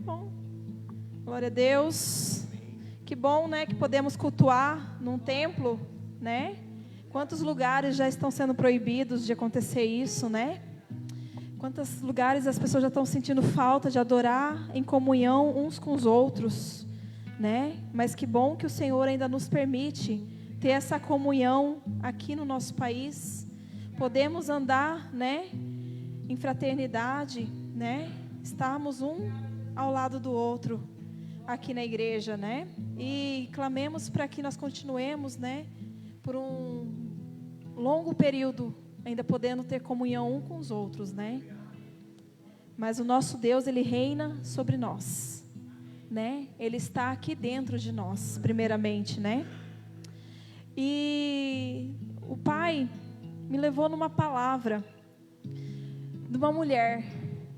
bom. Glória a Deus. Que bom, né, que podemos cultuar num templo, né? Quantos lugares já estão sendo proibidos de acontecer isso, né? Quantos lugares as pessoas já estão sentindo falta de adorar em comunhão uns com os outros, né? Mas que bom que o Senhor ainda nos permite ter essa comunhão aqui no nosso país. Podemos andar, né, em fraternidade, né? Estarmos um ao lado do outro aqui na igreja, né? E clamemos para que nós continuemos, né, por um longo período, ainda podendo ter comunhão um com os outros, né? Mas o nosso Deus, Ele reina sobre nós, né? Ele está aqui dentro de nós, primeiramente, né? E o Pai me levou numa palavra de uma mulher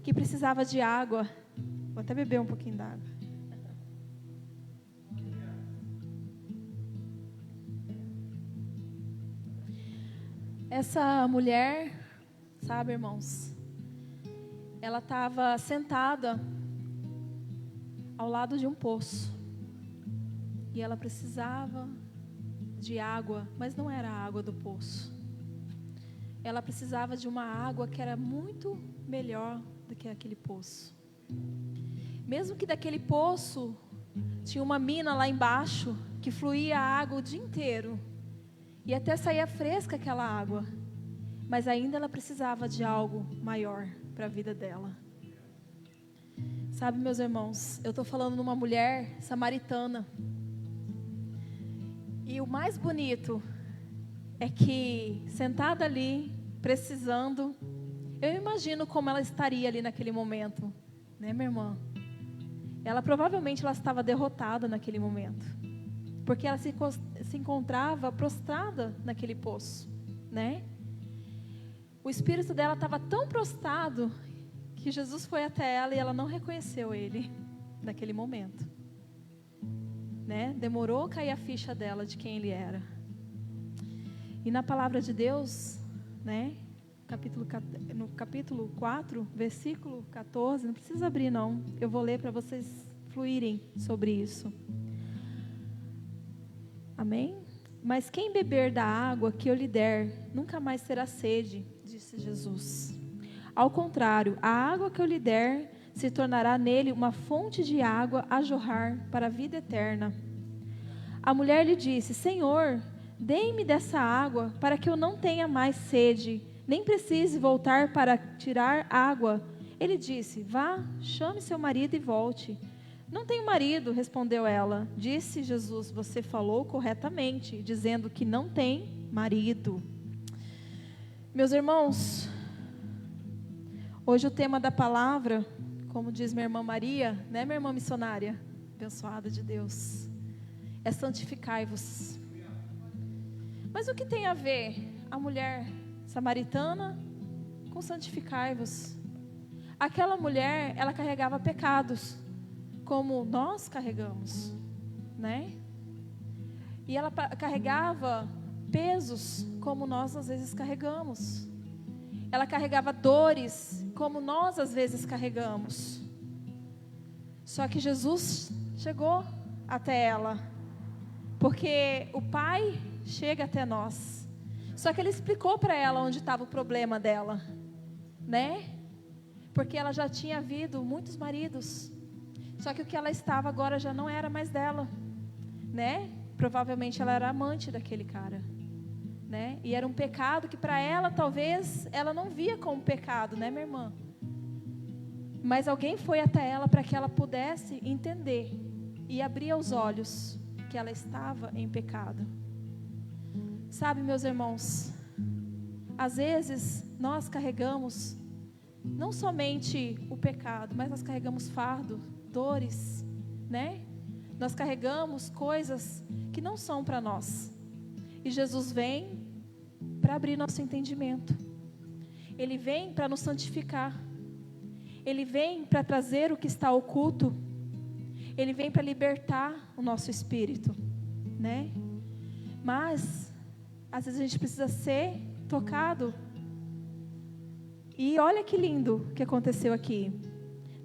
que precisava de água. Vou até beber um pouquinho d'água. Essa mulher, sabe, irmãos, ela estava sentada ao lado de um poço. E ela precisava de água, mas não era a água do poço. Ela precisava de uma água que era muito melhor do que aquele poço. Mesmo que daquele poço tinha uma mina lá embaixo que fluía a água o dia inteiro. E até saía fresca aquela água. Mas ainda ela precisava de algo maior para a vida dela. Sabe, meus irmãos, eu estou falando de uma mulher samaritana. E o mais bonito é que, sentada ali, precisando, eu imagino como ela estaria ali naquele momento. Né, minha irmã? Provavelmente ela estava derrotada naquele momento. Porque ela se encontrava prostrada naquele poço, né? O espírito dela estava tão prostrado que Jesus foi até ela e ela não reconheceu ele naquele momento, né? Demorou a cair a ficha dela de quem ele era. E na palavra de Deus, né? No capítulo 4, versículo 14, não precisa abrir não, eu vou ler para vocês fluírem sobre isso. Amém? Mas quem beber da água que eu lhe der, nunca mais terá sede, disse Jesus. Ao contrário, a água que eu lhe der se tornará nele uma fonte de água a jorrar para a vida eterna. A mulher lhe disse: Senhor, dê-me dessa água para que eu não tenha mais sede, nem precise voltar para tirar água. Ele disse: Vá, chame seu marido e volte. Não tenho marido, respondeu ela. Disse Jesus: Você falou corretamente, dizendo que não tem marido. Meus irmãos, hoje o tema da palavra, como diz minha irmã Maria, né, minha irmã missionária, abençoada de Deus, é santificai-vos. Mas o que tem a ver a mulher samaritana com santificai-vos? Aquela mulher, ela carregava pecados, como nós carregamos, né? E ela carregava pesos, como nós às vezes carregamos. Ela carregava dores, como nós às vezes carregamos. Só que Jesus chegou até ela, porque o Pai chega até nós. Só que Ele explicou para ela onde estava o problema dela, né? Porque ela já tinha havido muitos maridos. Só que o que ela estava agora já não era mais dela, né? Provavelmente ela era amante daquele cara, né? E era um pecado que para ela, talvez, ela não via como pecado, né, minha irmã? Mas alguém foi até ela para que ela pudesse entender e abrir os olhos que ela estava em pecado. Sabe, meus irmãos, às vezes nós carregamos não somente o pecado, mas nós carregamos fardo, dores, né? Nós carregamos coisas que não são para nós. E Jesus vem para abrir nosso entendimento. Ele vem para nos santificar. Ele vem para trazer o que está oculto. Ele vem para libertar o nosso espírito, né? Mas às vezes a gente precisa ser tocado. E olha que lindo que aconteceu aqui.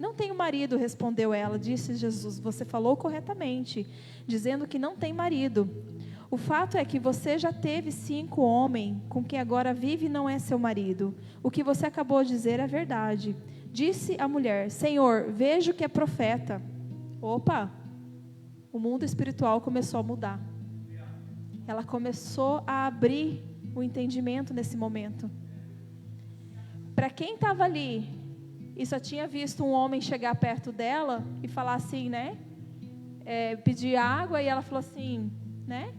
Não tenho marido, respondeu ela. Disse Jesus: você falou corretamente, dizendo que não tem marido. O fato é que você já teve 5 homens, com quem agora vive e não é seu marido. O que você acabou de dizer é verdade. Disse a mulher: Senhor, vejo que é profeta. Opa! O mundo espiritual começou a mudar. Ela começou a abrir o entendimento nesse momento. Para quem estava ali e só tinha visto um homem chegar perto dela e falar assim, né? Pedir água, e ela falou assim, né?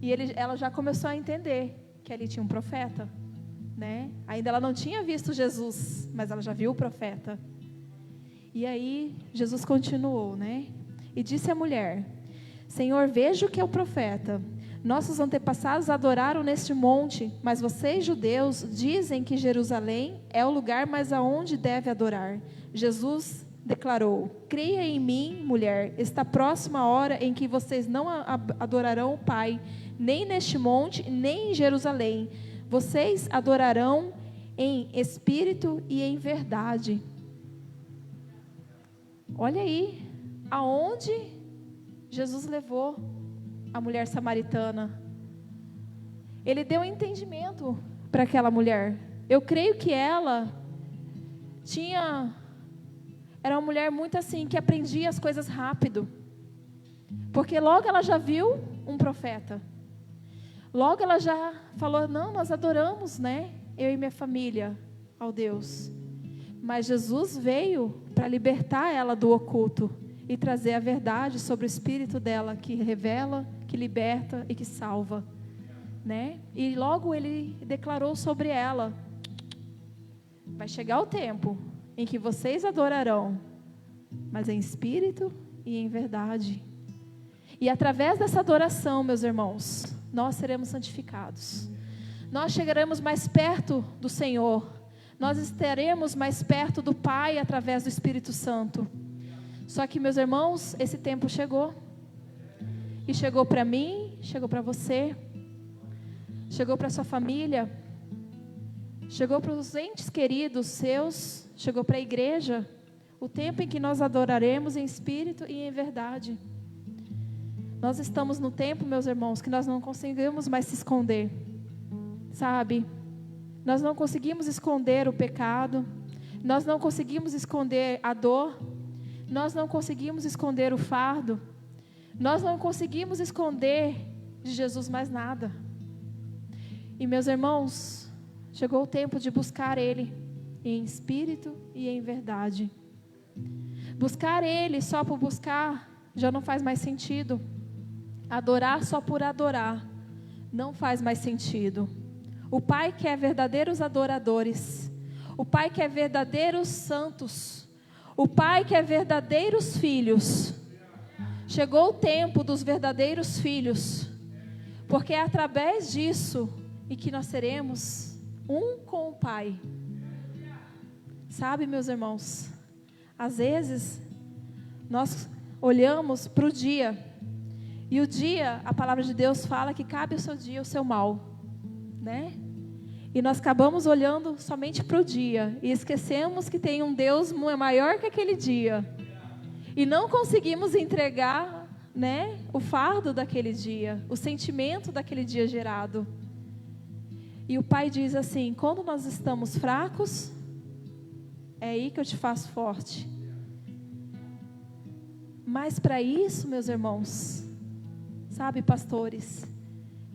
E ela já começou a entender que ali tinha um profeta, né? Ainda ela não tinha visto Jesus, mas ela já viu o profeta. E aí Jesus continuou, né? E disse à mulher: Senhor, vejo que é o profeta. Nossos antepassados adoraram neste monte, mas vocês, judeus, dizem que Jerusalém é o lugar mais aonde deve adorar. Jesus declarou: creia em mim, mulher, está próxima a hora em que vocês não adorarão o Pai, nem neste monte, nem em Jerusalém. Vocês adorarão em espírito e em verdade. Olha aí, aonde Jesus levou a mulher samaritana. Ele deu entendimento para aquela mulher. Eu creio que ela era uma mulher muito assim, que aprendia as coisas rápido. Porque logo ela já viu um profeta. Logo ela já falou: não, nós adoramos, né? Eu e minha família ao Deus. Mas Jesus veio para libertar ela do oculto e trazer a verdade sobre o espírito dela, que revela, que liberta e que salva, né? E logo ele declarou sobre ela: vai chegar o tempo em que vocês adorarão, mas em espírito e em verdade. E através dessa adoração, meus irmãos, nós seremos santificados. Nós chegaremos mais perto do Senhor. Nós estaremos mais perto do Pai através do Espírito Santo. Só que, meus irmãos, esse tempo chegou. E chegou para mim, chegou para você, chegou para sua família, chegou para os entes queridos seus, chegou para a igreja. O tempo em que nós adoraremos em espírito e em verdade. Nós estamos no tempo, meus irmãos, que nós não conseguimos mais se esconder. Sabe? Nós não conseguimos esconder o pecado. Nós não conseguimos esconder a dor. Nós não conseguimos esconder o fardo. Nós não conseguimos esconder de Jesus mais nada. E, meus irmãos, chegou o tempo de buscar Ele em espírito e em verdade. Buscar Ele só por buscar já não faz mais sentido. Adorar só por adorar não faz mais sentido. O Pai quer verdadeiros adoradores. O Pai quer verdadeiros santos. O Pai quer verdadeiros filhos. Chegou o tempo dos verdadeiros filhos. Porque é através disso e que nós seremos um com o Pai. Sabe, meus irmãos, às vezes nós olhamos para o dia, e o dia, a palavra de Deus fala que cabe ao seu dia o seu mal, né? E nós acabamos olhando somente para o dia e esquecemos que tem um Deus maior que aquele dia. E não conseguimos entregar, né, o fardo daquele dia, o sentimento daquele dia gerado. E o Pai diz assim: quando nós estamos fracos, é aí que eu te faço forte. Mas para isso, meus irmãos, sabe, pastores,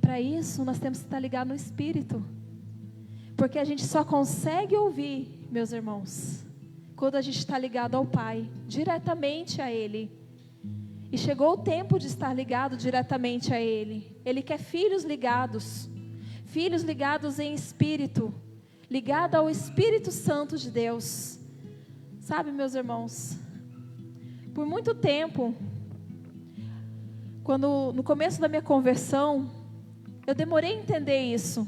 para isso nós temos que estar ligados no Espírito. Porque a gente só consegue ouvir, meus irmãos, quando a gente está ligado ao Pai, diretamente a Ele. E chegou o tempo de estar ligado diretamente a Ele. Ele quer filhos ligados em espírito, ligado ao Espírito Santo de Deus. Sabe, meus irmãos, por muito tempo, no começo da minha conversão, eu demorei a entender isso.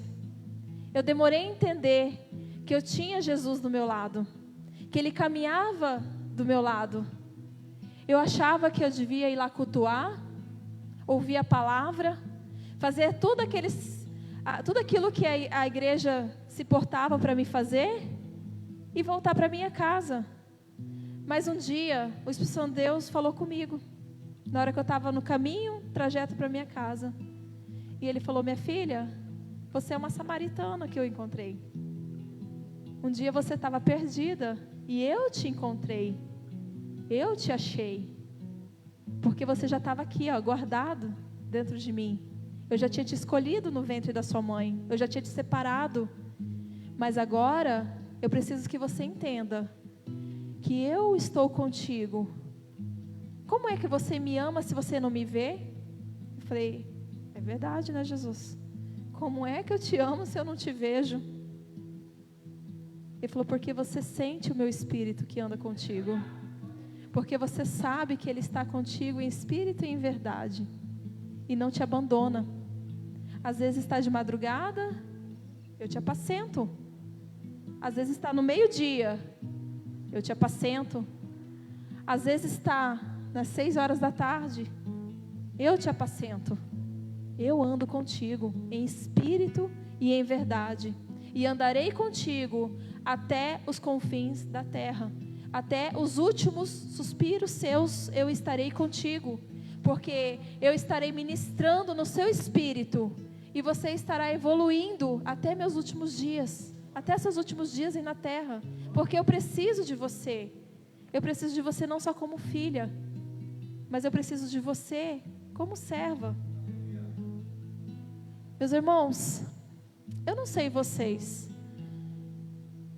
Eu demorei a entender que eu tinha Jesus do meu lado, que Ele caminhava do meu lado. Eu achava que eu devia ir lá cultuar, ouvir a palavra, fazer tudo aquilo que a igreja se portava para me fazer e voltar para minha casa. Mas um dia, o Espírito Santo de Deus falou comigo, na hora que eu estava no caminho, trajeto para minha casa. E Ele falou: minha filha, você é uma samaritana que eu encontrei. Um dia você estava perdida e eu te encontrei. Eu te achei. Porque você já estava aqui, ó, guardado dentro de mim. Eu já tinha te escolhido no ventre da sua mãe. Eu já tinha te separado. Mas agora, eu preciso que você entenda que eu estou contigo. Como é que você me ama se você não me vê? Eu falei: é verdade, né, Jesus? Como é que eu te amo se eu não te vejo? Ele falou: porque você sente o meu espírito que anda contigo. Porque você sabe que Ele está contigo em espírito e em verdade. E não te abandona. Às vezes está de madrugada, eu te apacento. Às vezes está no meio-dia, eu te apacento. Às vezes está nas 6 horas da tarde, eu te apacento. Eu ando contigo em espírito e em verdade. E andarei contigo até os confins da terra. Até os últimos suspiros seus eu estarei contigo. Porque eu estarei ministrando no seu espírito. E você estará evoluindo até meus últimos dias. Até seus últimos dias aí na terra. Porque eu preciso de você. Eu preciso de você não só como filha, mas eu preciso de você como serva. Meus irmãos, eu não sei vocês,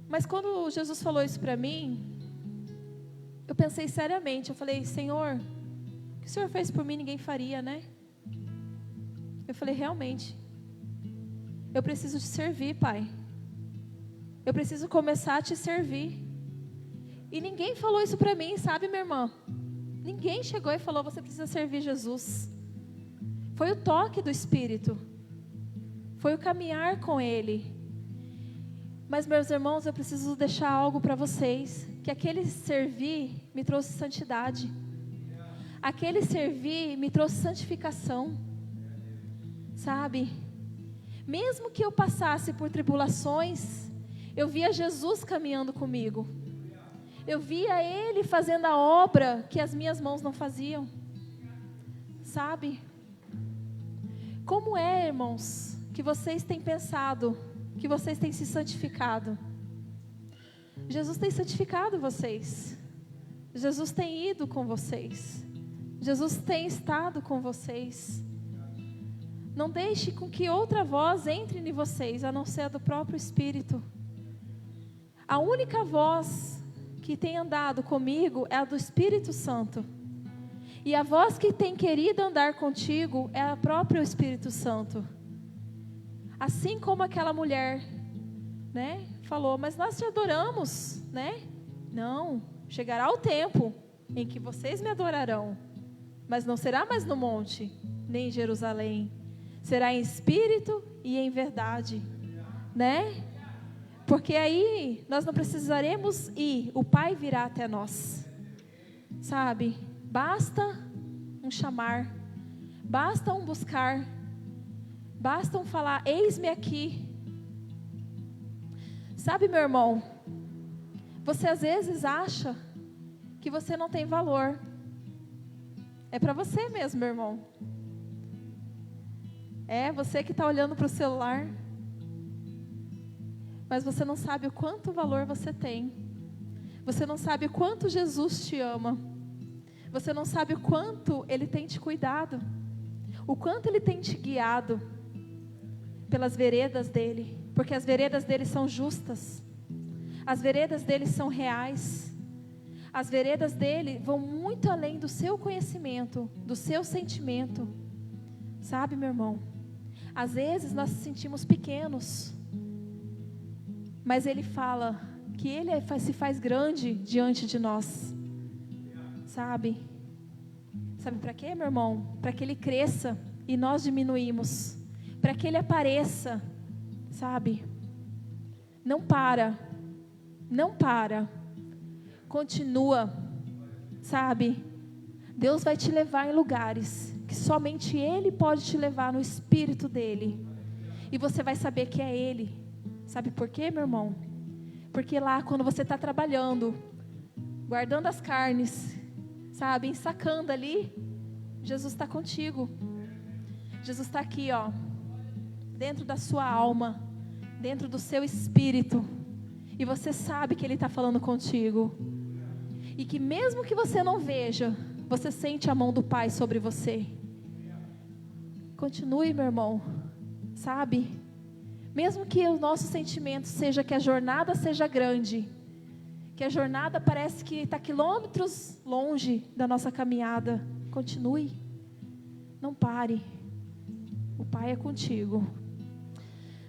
mas quando Jesus falou isso para mim, eu pensei seriamente. Eu falei: Senhor, o que o Senhor fez por mim ninguém faria, né? Eu falei: realmente, eu preciso te servir, Pai. Eu preciso começar a te servir. E ninguém falou isso para mim, sabe, minha irmã? Ninguém chegou e falou: você precisa servir Jesus. Foi o toque do Espírito. Foi o caminhar com Ele. Mas, meus irmãos, eu preciso deixar algo para vocês. Que aquele servir me trouxe santidade. Aquele servir me trouxe santificação. Sabe? Mesmo que eu passasse por tribulações, eu via Jesus caminhando comigo. Eu via Ele fazendo a obra que as minhas mãos não faziam. Sabe? Como é, irmãos, que vocês têm pensado, que vocês têm se santificado? Jesus tem santificado vocês. Jesus tem ido com vocês. Jesus tem estado com vocês. Não deixe com que outra voz entre em vocês, a não ser a do próprio Espírito. A única voz que tem andado comigo é a do Espírito Santo. E a voz que tem querido andar contigo é a própria Espírito Santo. Assim como aquela mulher, né, falou: mas nós te adoramos, né? Não, chegará o tempo em que vocês me adorarão, mas não será mais no monte, nem em Jerusalém. Será em espírito e em verdade, né? Porque aí nós não precisaremos ir, o Pai virá até nós, sabe? Basta um chamar, basta um buscar, basta um falar: eis-me aqui. Sabe, meu irmão, você às vezes acha que você não tem valor. É para você mesmo, meu irmão. É você que está olhando para o celular, mas você não sabe o quanto valor você tem. Você não sabe o quanto Jesus te ama. Você não sabe o quanto Ele tem te cuidado, o quanto Ele tem te guiado pelas veredas dEle, porque as veredas dEle são justas, as veredas dEle são reais, as veredas dEle vão muito além do seu conhecimento, do seu sentimento. Sabe, meu irmão, às vezes nós nos sentimos pequenos, mas Ele fala que Ele se faz grande diante de nós. Sabe para quê, meu irmão? Para que Ele cresça e nós diminuímos, para que Ele apareça, sabe? Não para, continua, sabe? Deus vai te levar em lugares que somente Ele pode te levar no Espírito dEle, e você vai saber que é Ele. Sabe por quê, meu irmão? Porque lá, quando você está trabalhando, guardando as carnes, sabe, ensacando ali, Jesus está contigo. Jesus está aqui, ó, dentro da sua alma, dentro do seu espírito, e você sabe que Ele está falando contigo, e que mesmo que você não veja, você sente a mão do Pai sobre você. Continue, meu irmão, sabe, mesmo que o nosso sentimento seja que a jornada seja grande, que a jornada parece que está quilômetros longe da nossa caminhada, continue, não pare, o Pai é contigo.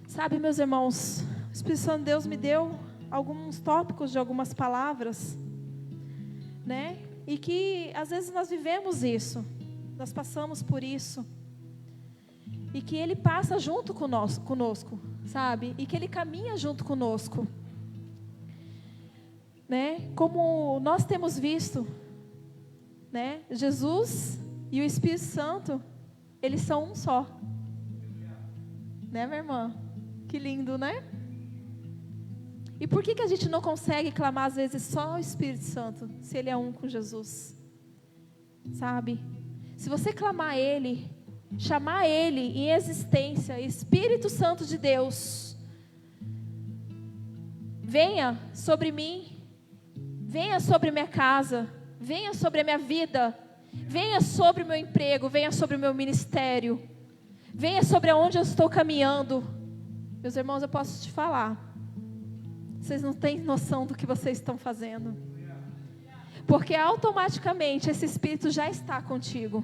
Sabe, meus irmãos, o Espírito Santo de Deus me deu alguns tópicos de algumas palavras, né? E que às vezes nós vivemos isso, nós passamos por isso, e que Ele passa junto conosco, sabe? E que Ele caminha junto conosco, né? Como nós temos visto, né? Jesus e o Espírito Santo, eles são um só, né, minha irmã? Que lindo, né? E por que a gente não consegue clamar às vezes só o Espírito Santo, se Ele é um com Jesus? Sabe? Se você clamar Ele, chamar Ele em existência, Espírito Santo de Deus, venha sobre mim, venha sobre minha casa, venha sobre a minha vida, venha sobre o meu emprego, venha sobre o meu ministério, venha sobre aonde eu estou caminhando. Meus irmãos, eu posso te falar, vocês não têm noção do que vocês estão fazendo, porque automaticamente esse Espírito já está contigo.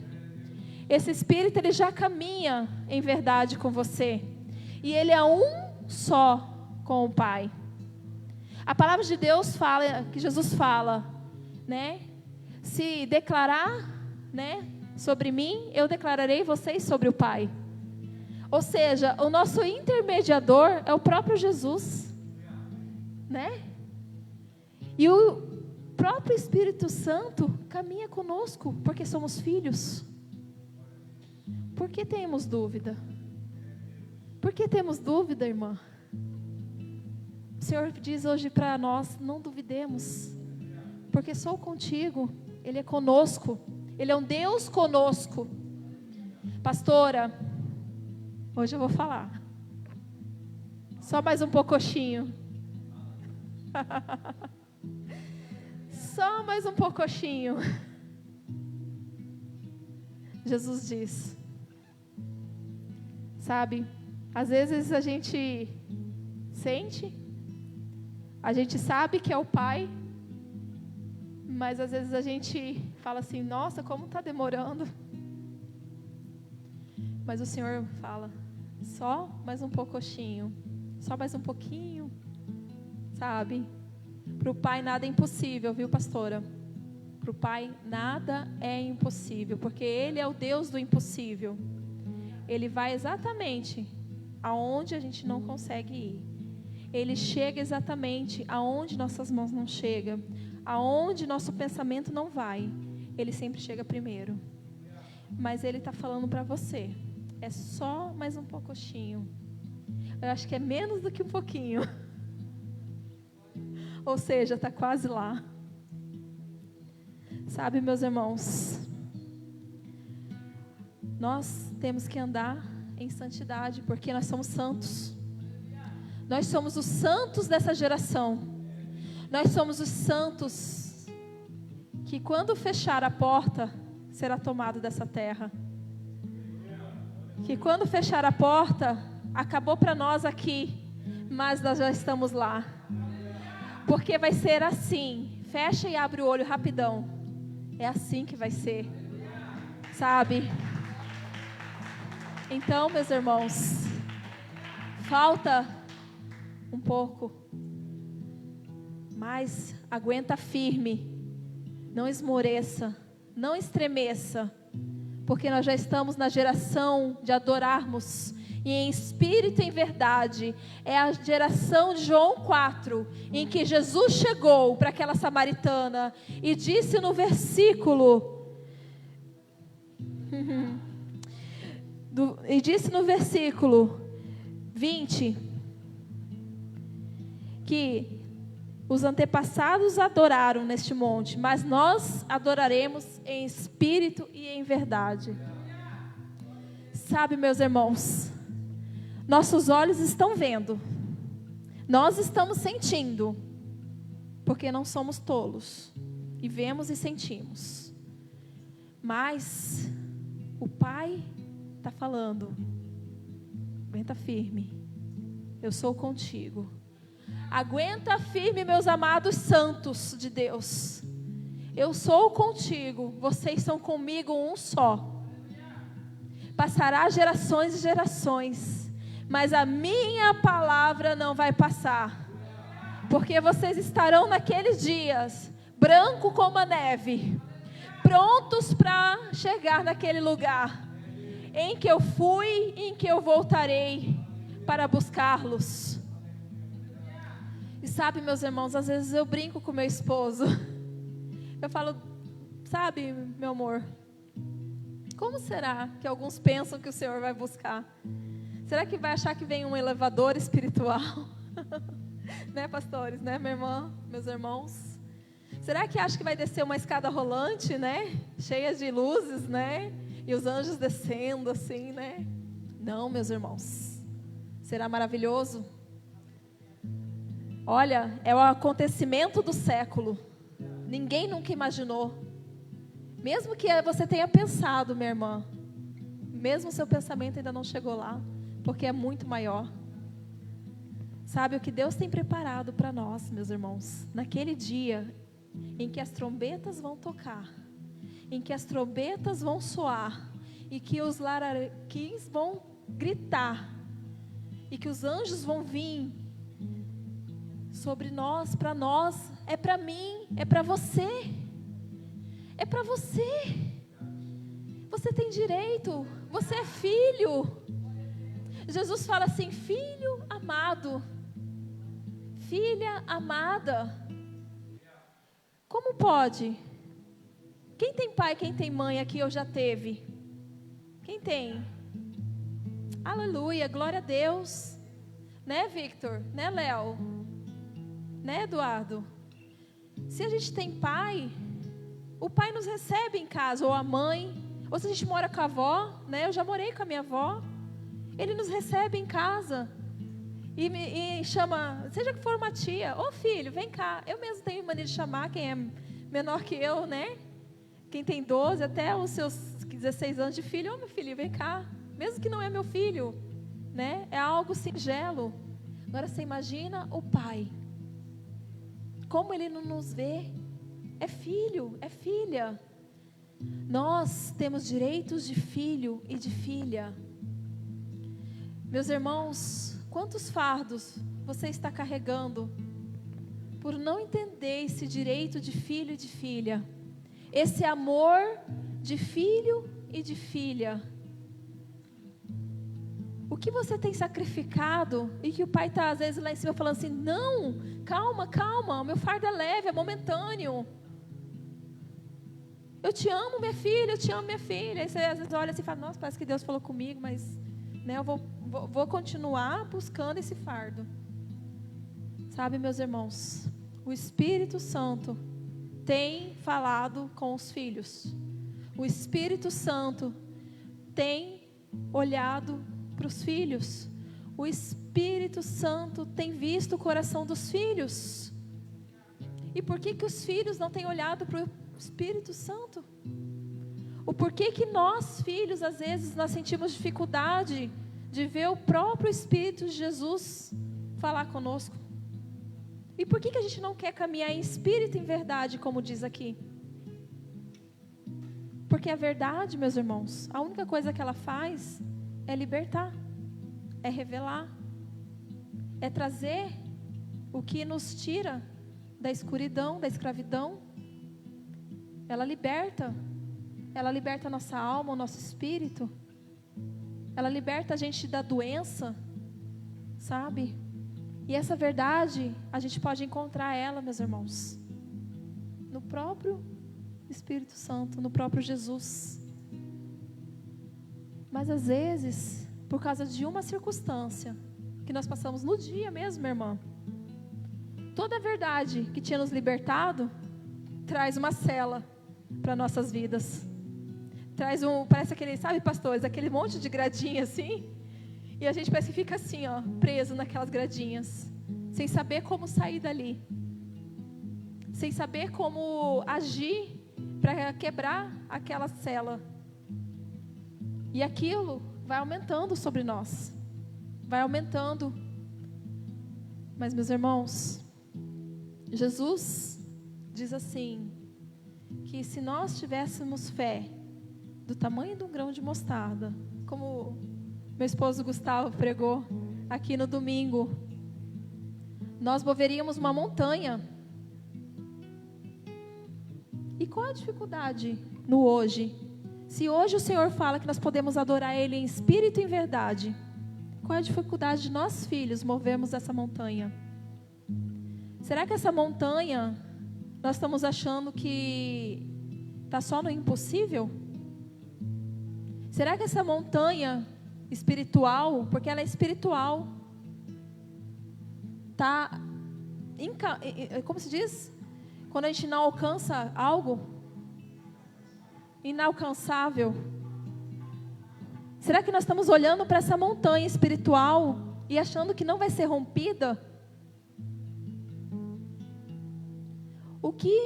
Esse Espírito, ele já caminha em verdade com você, e ele é um só com o Pai. A palavra de Deus fala, que Jesus fala, né? Se declarar, né, sobre mim, eu declararei vocês sobre o Pai. Ou seja, o nosso intermediador é o próprio Jesus, né? E o próprio Espírito Santo caminha conosco, porque somos filhos. Por que temos dúvida? Por que temos dúvida, irmã? O Senhor diz hoje para nós, não duvidemos, porque sou contigo, Ele é conosco, Ele é um Deus conosco. Pastora, hoje eu vou falar, só mais um pouquinho, só mais um pouquinho. Jesus diz, sabe, às vezes a gente sente, a gente sabe que é o Pai, mas às vezes a gente fala assim, nossa, como está demorando. Mas o Senhor fala, só mais um pouquinho, só mais um pouquinho, sabe? Para o Pai nada é impossível, viu, pastora? Para o Pai nada é impossível, porque Ele é o Deus do impossível. Ele vai exatamente aonde a gente não consegue ir. Ele chega exatamente aonde nossas mãos não chegam, aonde nosso pensamento não vai. Ele sempre chega primeiro. Mas Ele está falando para você, é só mais um pouquinho. Eu acho que é menos do que um pouquinho. Ou seja, está quase lá. Sabe, meus irmãos, nós temos que andar em santidade, porque nós somos santos. Nós somos os santos dessa geração. Nós somos os santos que quando fechar a porta, será tomado dessa terra. Que quando fechar a porta, acabou para nós aqui, mas nós já estamos lá. Porque vai ser assim, fecha e abre o olho rapidão. É assim que vai ser, sabe? Então, meus irmãos, falta um pouco, mas aguenta firme, não esmoreça, não estremeça, porque nós já estamos na geração de adorarmos, e em espírito e em verdade, é a geração de João 4, em que Jesus chegou para aquela samaritana, e disse no versículo, e disse no versículo 20, que Os antepassados adoraram neste monte, mas nós adoraremos em espírito e em verdade. Sabe, meus irmãos, nossos olhos estão vendo, nós estamos sentindo, porque não somos tolos, e vemos e sentimos. Mas o Pai está falando: aguenta firme, eu sou contigo. Aguenta firme, meus amados santos de Deus. Eu sou contigo, vocês são comigo um só. Passará gerações e gerações, mas a minha palavra não vai passar. Porque vocês estarão naqueles dias, branco como a neve, prontos para chegar naquele lugar, em que eu fui e em que eu voltarei para buscá-los. E sabe, meus irmãos, às vezes eu brinco com meu esposo. Eu falo: sabe, meu amor, como será que alguns pensam que o Senhor vai buscar? Será que vai achar que vem um elevador espiritual? Né, pastores, né, minha irmã, meus irmãos? Será que acha que vai descer uma escada rolante, né? Cheia de luzes, né? E os anjos descendo assim, né? Não, meus irmãos. Será maravilhoso? Olha, é o acontecimento do século. Ninguém nunca imaginou. Mesmo que você tenha pensado, minha irmã, mesmo seu pensamento ainda não chegou lá, porque é muito maior. Sabe o que Deus tem preparado para nós, meus irmãos? Naquele dia em que as trombetas vão tocar, em que as trombetas vão soar, e que os laraquins vão gritar, e que os anjos vão vir sobre nós, para nós, é para mim, é para você, é para você. Você tem direito, você é filho. Jesus fala assim: filho amado, filha amada. Como pode? Quem tem pai, quem tem mãe aqui ou já teve? Quem tem? Aleluia, glória a Deus. Né, Victor? Né, Léo? Né, Eduardo? Se a gente tem pai, o pai nos recebe em casa, ou a mãe, ou se a gente mora com a avó, né? Eu já morei com a minha avó. Ele nos recebe em casa e chama, seja que for uma tia: ô filho, vem cá. Eu mesmo tenho mania de chamar quem é menor que eu, né? Quem tem 12 até os seus 16 anos de filho: ô meu filho, vem cá. Mesmo que não é meu filho, né? É algo singelo. Agora você imagina o pai, como ele não nos vê. É filho, é filha. Nós temos direitos de filho e de filha. Meus irmãos, quantos fardos você está carregando por não entender esse direito de filho e de filha, esse amor de filho e de filha? O que você tem sacrificado e que o pai está às vezes lá em cima falando assim: não, calma, calma, o meu fardo é leve, é momentâneo. Eu te amo, minha filha, eu te amo, minha filha. Aí você às vezes olha assim e fala: nossa, parece que Deus falou comigo, mas né, eu vou continuar buscando esse fardo. Sabe, meus irmãos, o Espírito Santo tem falado com os filhos. O Espírito Santo tem olhado para os filhos. O Espírito Santo tem visto o coração dos filhos. E por que os filhos não têm olhado para o Espírito Santo? O porquê que nós, filhos, às vezes nós sentimos dificuldade de ver o próprio Espírito de Jesus falar conosco? E por que a gente não quer caminhar em espírito e em verdade, como diz aqui? Porque a verdade, meus irmãos, a única coisa que ela faz é libertar, é revelar, é trazer o que nos tira da escuridão, da escravidão. Ela liberta a nossa alma, o nosso espírito. Ela liberta a gente da doença, sabe? E essa verdade, a gente pode encontrar ela, meus irmãos, no próprio Espírito Santo, no próprio Jesus. Mas às vezes, por causa de uma circunstância que nós passamos no dia mesmo, minha irmã, toda a verdade que tinha nos libertado traz uma cela para nossas vidas. Traz parece aquele, sabe, pastores, aquele monte de gradinha assim, e a gente parece que fica assim, ó, preso naquelas gradinhas, sem saber como sair dali, sem saber como agir para quebrar aquela cela. E aquilo vai aumentando sobre nós, vai aumentando. Mas, meus irmãos, Jesus diz assim, que se nós tivéssemos fé do tamanho de um grão de mostarda, como meu esposo Gustavo pregou aqui no domingo, nós moveríamos uma montanha. E qual a dificuldade no hoje? Se hoje o Senhor fala que nós podemos adorar Ele em espírito e em verdade, qual é a dificuldade de nós, filhos, movermos essa montanha? Será que essa montanha, nós estamos achando que está só no impossível? Será que essa montanha espiritual, porque ela é espiritual, está, como se diz? Quando a gente não alcança algo inalcançável. Será que nós estamos olhando para essa montanha espiritual e achando que não vai ser rompida? O que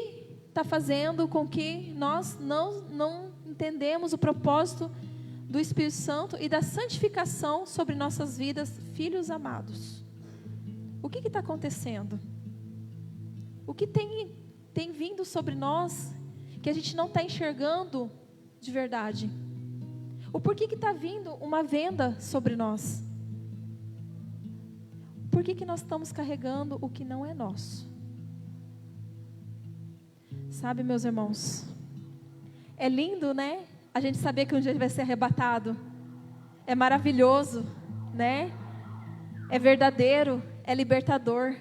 está fazendo com que nós não entendemos o propósito do Espírito Santo e da santificação sobre nossas vidas, filhos amados? O que está acontecendo? O que tem vindo sobre nós que a gente não está enxergando de verdade? O porquê que está vindo uma venda sobre nós? Por que nós estamos carregando o que não é nosso? Sabe, meus irmãos, é lindo, né? A gente saber que um dia a gente vai ser arrebatado. É maravilhoso, né? É verdadeiro, é libertador.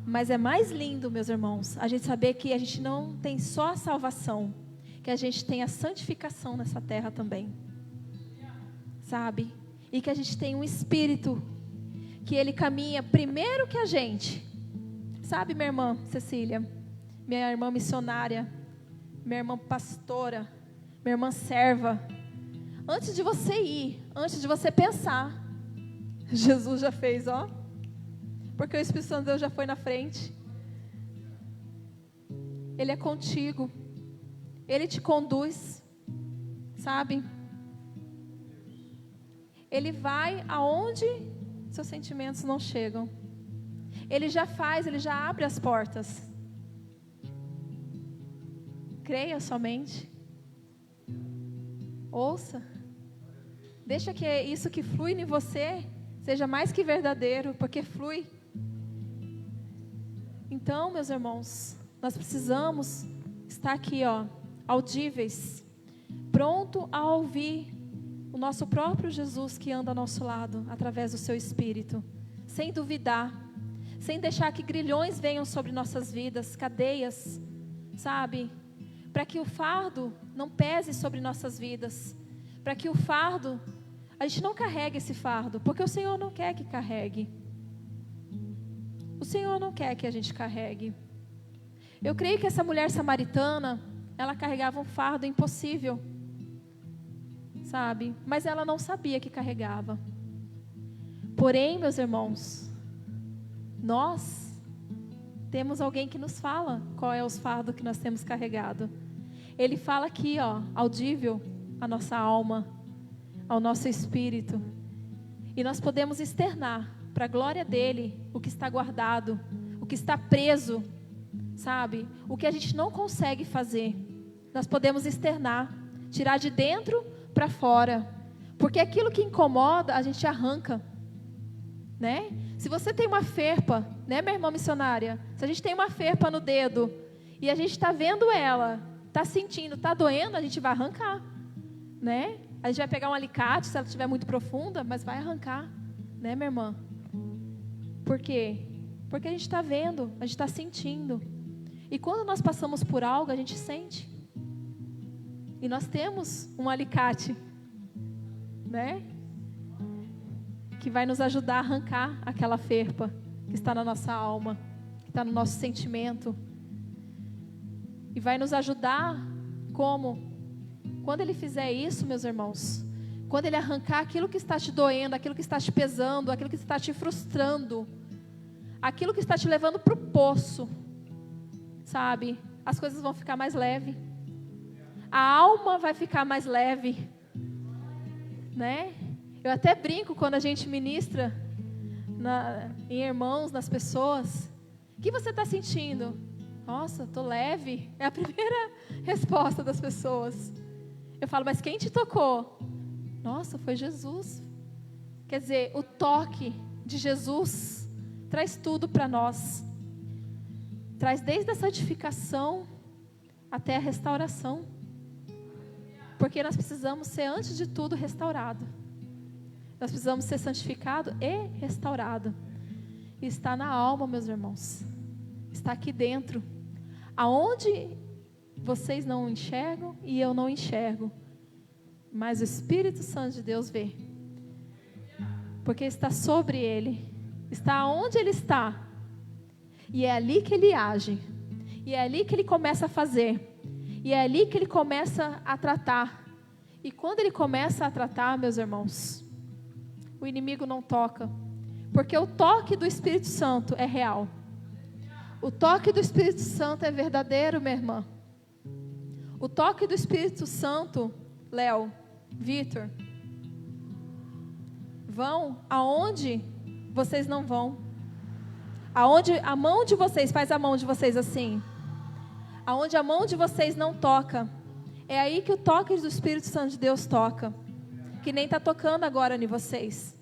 Mas é mais lindo, meus irmãos, a gente saber que a gente não tem só a salvação, que a gente tem a santificação nessa terra também. Sabe? E que a gente tem um Espírito, que Ele caminha primeiro que a gente. Sabe, minha irmã Cecília, minha irmã missionária, minha irmã pastora, minha irmã serva, antes de você ir, antes de você pensar, Jesus já fez, ó. Porque o Espírito Santo de Deus já foi na frente. Ele é contigo. Ele te conduz. Sabe? Ele vai aonde seus sentimentos não chegam. Ele já faz, ele já abre as portas. Creia somente. Ouça. Deixa que isso que flui em você seja mais que verdadeiro, porque flui. Então, meus irmãos, nós precisamos estar aqui, ó, audíveis, pronto a ouvir o nosso próprio Jesus que anda ao nosso lado, através do seu Espírito, sem duvidar, sem deixar que grilhões venham sobre nossas vidas, cadeias, sabe? Para que o fardo não pese sobre nossas vidas, para que o fardo, a gente não carregue esse fardo, porque o Senhor não quer que carregue. O Senhor não quer que a gente carregue. Eu creio que essa mulher samaritana, ela carregava um fardo impossível, sabe? Mas ela não sabia que carregava. Porém, meus irmãos, nós temos alguém que nos fala qual é os fardos que nós temos carregado. Ele fala aqui, ó, audível à nossa alma, ao nosso espírito. E nós podemos externar para a glória dele o que está guardado, o que está preso, sabe? O que a gente não consegue fazer, nós podemos externar, tirar de dentro para fora, porque aquilo que incomoda a gente arranca, né? Se você tem uma ferpa, né, minha irmã missionária? Se a gente tem uma ferpa no dedo e a gente está vendo ela, está sentindo, está doendo, a gente vai arrancar, né? A gente vai pegar um alicate se ela estiver muito profunda, mas vai arrancar, né, minha irmã? Por quê? Porque a gente está vendo, a gente está sentindo. E quando nós passamos por algo, a gente sente. E nós temos um alicate, né? Que vai nos ajudar a arrancar aquela ferpa que está na nossa alma. está no nosso sentimento. E vai nos ajudar como? Quando Ele fizer isso, meus irmãos, quando Ele arrancar aquilo que está te doendo, aquilo que está te pesando, aquilo que está te frustrando, aquilo que está te levando para o poço, sabe? As coisas vão ficar mais leves. A alma vai ficar mais leve, né? Eu até brinco quando a gente ministra em irmãos, nas pessoas. O que você está sentindo? Nossa, estou leve. É a primeira resposta das pessoas. Eu falo, mas quem te tocou? Nossa, foi Jesus. Quer dizer, o toque de Jesus traz tudo para nós. Traz desde a santificação até a restauração. Porque nós precisamos ser, antes de tudo, restaurado. Nós precisamos ser santificado e restaurado. E está na alma, meus irmãos. Está aqui dentro. Aonde vocês não enxergam e eu não enxergo. Mas o Espírito Santo de Deus vê. Porque está sobre ele. Está onde ele está. E é ali que ele age. E é ali que ele começa a fazer. E é ali que ele começa a tratar. E quando ele começa a tratar, meus irmãos, o inimigo não toca. Porque o toque do Espírito Santo é real. O toque do Espírito Santo é verdadeiro, minha irmã. O toque do Espírito Santo, Léo, Vitor, vão aonde vocês não vão. Aonde a mão de vocês, faz a mão de vocês assim. Aonde a mão de vocês não toca, é aí que o toque do Espírito Santo de Deus toca. Que nem está tocando agora em vocês.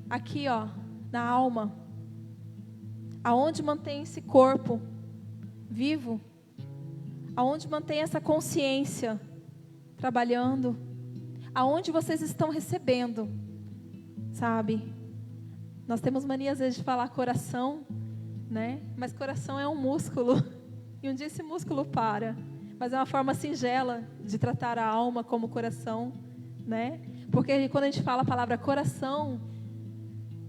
Aqui, ó, na alma. Aonde mantém esse corpo vivo. Aonde mantém essa consciência trabalhando. Aonde vocês estão recebendo. Sabe? Nós temos mania às vezes de falar coração, né? Mas coração é um músculo. E um dia esse músculo para. Mas é uma forma singela de tratar a alma como coração, né? Porque quando a gente fala a palavra coração,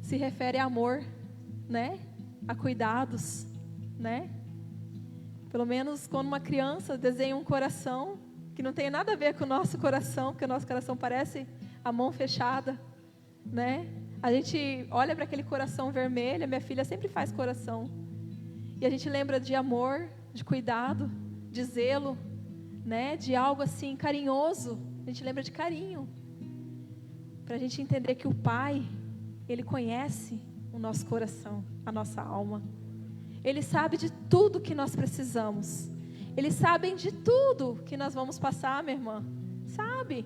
se refere a amor, né? A cuidados, né? Pelo menos quando uma criança desenha um coração, que não tem nada a ver com o nosso coração, porque o nosso coração parece a mão fechada, né? A gente olha para aquele coração vermelho, a minha filha sempre faz coração. E a gente lembra de amor, de cuidado, de zelo, né? De algo assim carinhoso. A gente lembra de carinho. Para a gente entender que o Pai, Ele conhece o nosso coração, a nossa alma. Ele sabe de tudo que nós precisamos. Eles sabem de tudo que nós vamos passar, minha irmã. Sabe?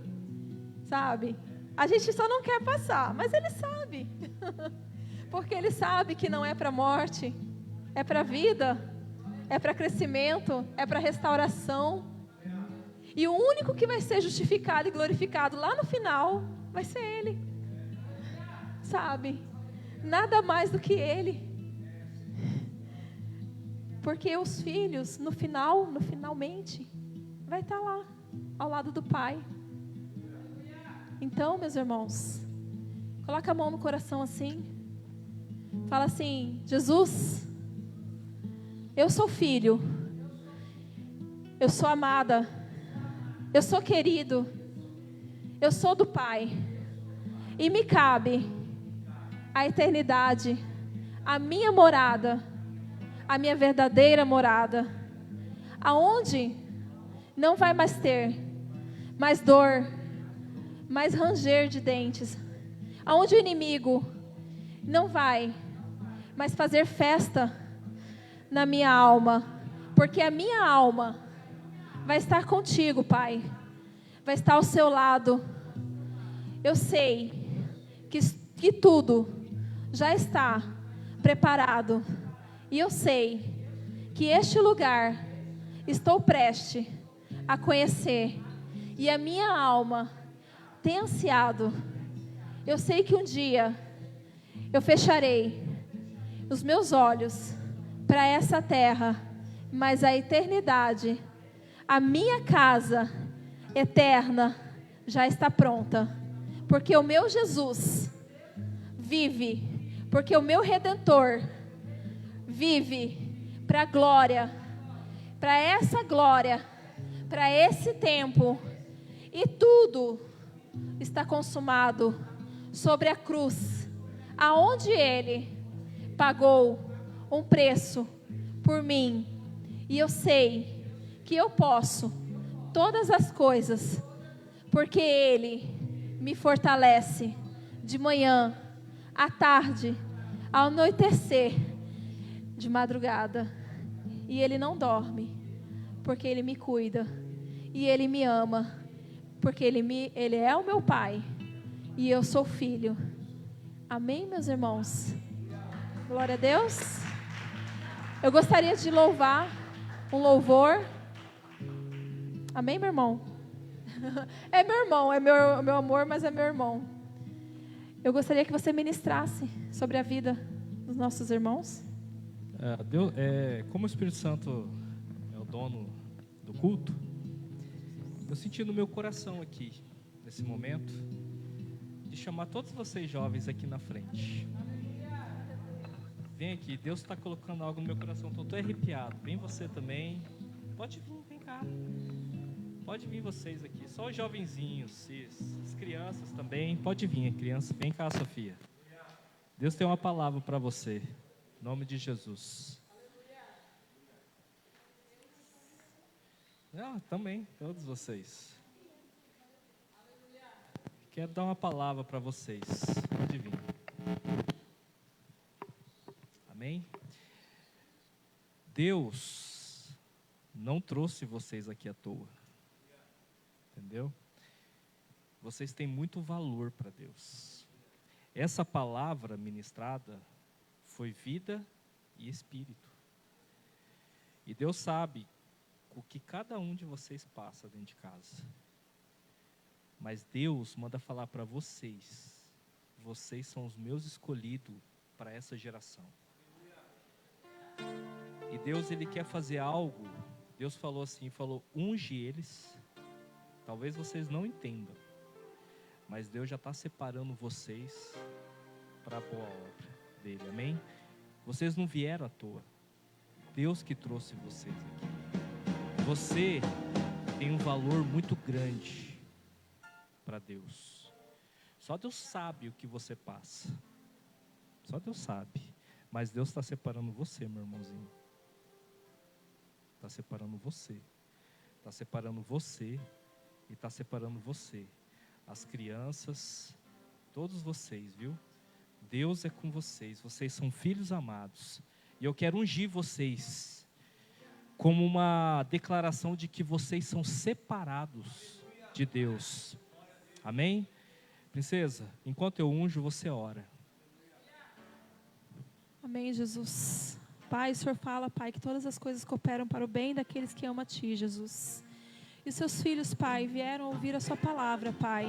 Sabe? A gente só não quer passar, mas Ele sabe. Porque Ele sabe que não é para morte, é para vida. É para crescimento, é para restauração. E o único que vai ser justificado e glorificado lá no final vai ser Ele. Sabe? Nada mais do que Ele. Porque os filhos, no finalmente, vai estar lá, ao lado do Pai. Então, meus irmãos, coloca a mão no coração assim. Fala assim: Jesus, eu sou filho, eu sou amada, eu sou querido, eu sou do Pai, e me cabe a eternidade, a minha morada, a minha verdadeira morada, aonde não vai mais ter mais dor, mais ranger de dentes, aonde o inimigo não vai mais fazer festa na minha alma, porque a minha alma vai estar contigo, Pai, vai estar ao seu lado. Eu sei que tudo já está preparado, e eu sei que este lugar estou prestes a conhecer, e a minha alma tem ansiado. Eu sei que um dia eu fecharei os meus olhos para essa terra, mas a eternidade, a minha casa eterna já está pronta, porque o meu Jesus vive, porque o meu Redentor vive para a glória, para essa glória, para esse tempo. E tudo está consumado sobre a cruz, aonde Ele pagou um preço por mim. E eu sei que eu posso todas as coisas, porque Ele me fortalece de manhã, à tarde, ao anoitecer, de madrugada. E Ele não dorme, porque Ele me cuida. E Ele me ama, porque Ele é o meu Pai. E eu sou filho. Amém, meus irmãos? Glória a Deus. Eu gostaria de louvar um louvor. Amém, meu irmão? É meu irmão, é meu amor, mas é meu irmão. Eu gostaria que você ministrasse sobre a vida dos nossos irmãos. Como o Espírito Santo é o dono do culto, eu senti no meu coração aqui, nesse momento, de chamar todos vocês jovens aqui na frente. Vem aqui, Deus está colocando algo no meu coração, estou arrepiado. Vem você também, pode vir, vem cá. Pode vir vocês aqui, só os jovenzinhos, as crianças também. Pode vir, criança. Vem cá, Sofia. Deus tem uma palavra para você, em nome de Jesus. Também, todos vocês. Quero dar uma palavra para vocês. Pode vir. Amém? Deus não trouxe vocês aqui à toa. Entendeu? Vocês têm muito valor para Deus. Essa palavra ministrada foi vida e espírito. E Deus sabe o que cada um de vocês passa dentro de casa. Mas Deus manda falar para vocês. Vocês são os meus escolhidos para essa geração. E Deus, Ele quer fazer algo. Deus falou assim, unge eles. Talvez vocês não entendam, mas Deus já está separando vocês para a boa obra dele, amém? Vocês não vieram à toa, Deus que trouxe vocês aqui. Você tem um valor muito grande para Deus. Só Deus sabe o que você passa, só Deus sabe, mas Deus está separando você, meu irmãozinho. Está separando você, está separando você. E está separando você, as crianças, todos vocês, viu? Deus é com vocês, vocês são filhos amados. E eu quero ungir vocês, como uma declaração de que vocês são separados de Deus. Amém? Princesa, enquanto eu unjo, você ora. Amém, Jesus. Pai, o Senhor fala, Pai, que todas as coisas cooperam para o bem daqueles que amam a Ti, Jesus. E os seus filhos, Pai, vieram ouvir a sua palavra, Pai.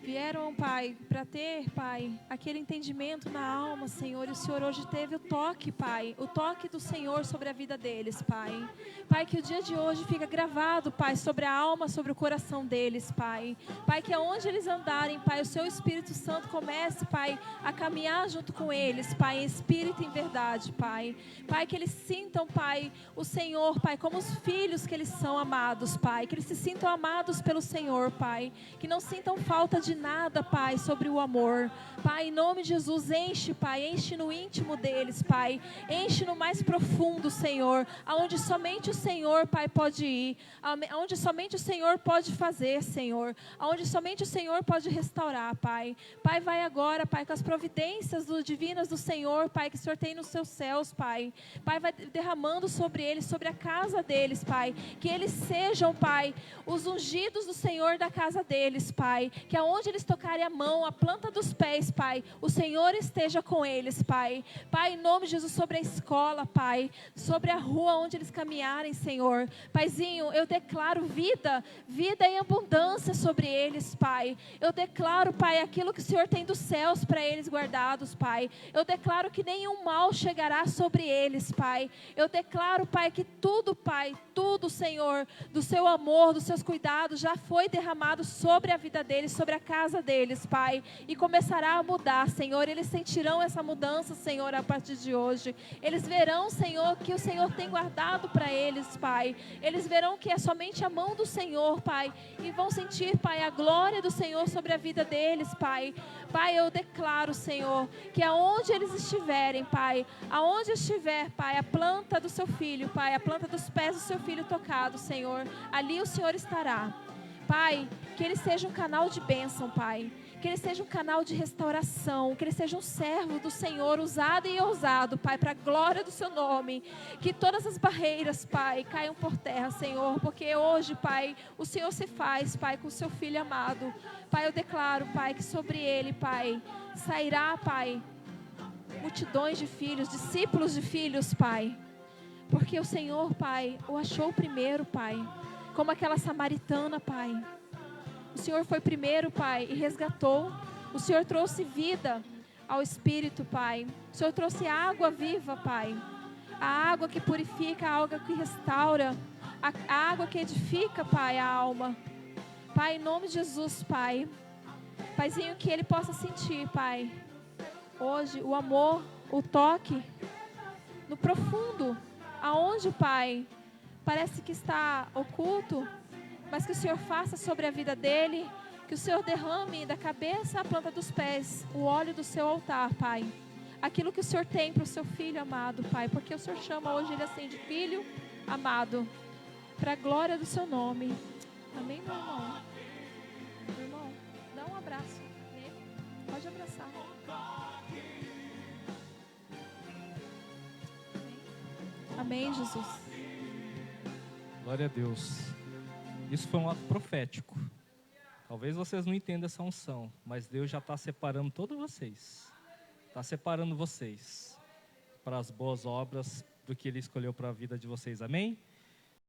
Vieram, Pai, para ter, Pai, aquele entendimento na alma, Senhor. E o Senhor hoje teve o toque, Pai, o toque do Senhor sobre a vida deles, Pai. Pai, que o dia de hoje fica gravado, Pai, sobre a alma, sobre o coração deles, Pai. Pai, que aonde eles andarem, Pai, o Seu Espírito Santo comece, Pai, a caminhar junto com eles, Pai, em espírito e em verdade, Pai. Pai, que eles sintam, Pai, o Senhor, Pai, como os filhos que eles são amados, Pai. Que eles se sintam amados pelo Senhor, Pai. Que não sintam falta de nada, Pai, sobre o amor. Pai, em nome de Jesus, enche, Pai, enche no íntimo deles, Pai. Enche no mais profundo, Senhor, aonde somente o Senhor, Pai, pode ir, aonde somente o Senhor pode fazer, Senhor, aonde somente o Senhor pode restaurar, Pai. Pai, vai agora, Pai, com as providências divinas do Senhor, Pai, que o Senhor tem nos seus céus, Pai. Pai, vai derramando sobre eles, sobre a casa deles, Pai. Que eles sejam, Pai, os ungidos do Senhor da casa deles, Pai. Que aonde eles tocarem a mão, a planta dos pés, Pai, o Senhor esteja com eles, Pai. Pai, em nome de Jesus, sobre a escola, Pai, sobre a rua onde eles caminharem, Senhor. Paizinho, eu declaro vida em abundância sobre eles, Pai. Eu declaro, Pai, aquilo que o Senhor tem dos céus para eles guardados, Pai. Eu declaro que nenhum mal chegará sobre eles, Pai. Eu declaro, Pai, que tudo, Pai, tudo, Senhor, do seu amor, dos seus cuidados, já foi derramado sobre a vida deles, sobre a casa deles, Pai, e começará a mudar, Senhor. Eles sentirão essa mudança, Senhor, a partir de hoje. Eles verão, Senhor, que o Senhor tem guardado para eles, Pai. Eles verão que é somente a mão do Senhor, Pai, e vão sentir, Pai, a glória do Senhor sobre a vida deles, Pai. Pai, eu declaro, Senhor, que aonde eles estiverem, Pai, aonde estiver, Pai, a planta do seu filho, Pai, a planta dos pés do seu filho tocado, Senhor, ali o Senhor estará. Pai, que ele seja um canal de bênção, Pai. Que ele seja um canal de restauração. Que ele seja um servo do Senhor, usado e ousado, Pai, para a glória do seu nome. Que todas as barreiras, Pai, caiam por terra, Senhor. Porque hoje, Pai, o Senhor se faz, Pai, com o seu filho amado. Pai, eu declaro, Pai, que sobre ele, Pai, sairá, Pai, multidões de filhos, discípulos de filhos, Pai. Porque o Senhor, Pai, o achou primeiro, Pai. Como aquela samaritana, Pai. O Senhor foi primeiro, Pai, e resgatou. O Senhor trouxe vida ao Espírito, Pai. O Senhor trouxe água viva, Pai. A água que purifica, a água que restaura. A água que edifica, Pai, a alma. Pai, em nome de Jesus, Pai. Paizinho, que ele possa sentir, Pai, hoje o amor, o toque, no profundo, aonde, Pai, parece que está oculto, mas que o Senhor faça sobre a vida dele, que o Senhor derrame da cabeça à planta dos pés o óleo do seu altar, Pai. Aquilo que o Senhor tem para o seu filho amado, Pai, porque o Senhor chama hoje ele assim de filho amado, para a glória do seu nome. Amém, meu irmão? Meu irmão, dá um abraço nele, pode abraçar. Amém, Jesus. Glória a Deus. Isso foi um ato profético. Talvez vocês não entendam essa unção, mas Deus já está separando todos vocês. Está separando vocês para as boas obras do que Ele escolheu para a vida de vocês. Amém?